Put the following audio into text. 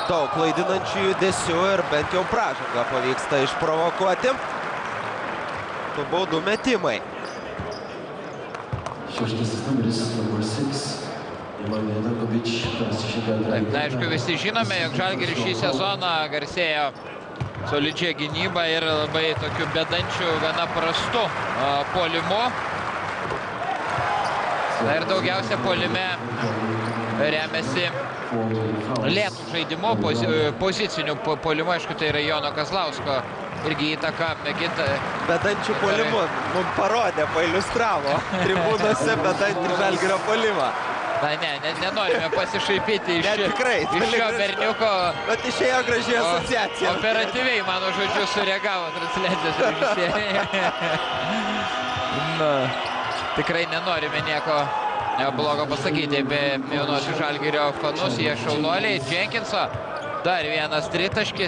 daug klaidinančių judesių ir bent jau pražangą pavyksta išprovokuoti. Du baudų metimai. Šeštasis numeris, number 6. Taip, aišku, visi žinome, jog Žalgiris šį sezoną garsėjo solidžia gynyba ir labai tokiu bedančiu, gana prastu puolimu. Ir daugiausia puolime remiasi lėtų žaidimo, pozicinių puolimo, aišku, tai yra Jono Kazlausko irgi įtaka. Bedančių puolimu mums parodė, pailiustravo tribūnose bedantį Žalgirio puolimą. Na, nenorime pasišaipyti iš šio berniuko. Bet išėjo gražiai asociacija. Operatyviai, mano žodžiu, sureagavo transliacijos režisieriai. Tikrai nenorime nieko blogo pasakyti apie jaunuosius Žalgirio fanus. Jie šaunuoliai. Jenkinso dar vienas tritaškis.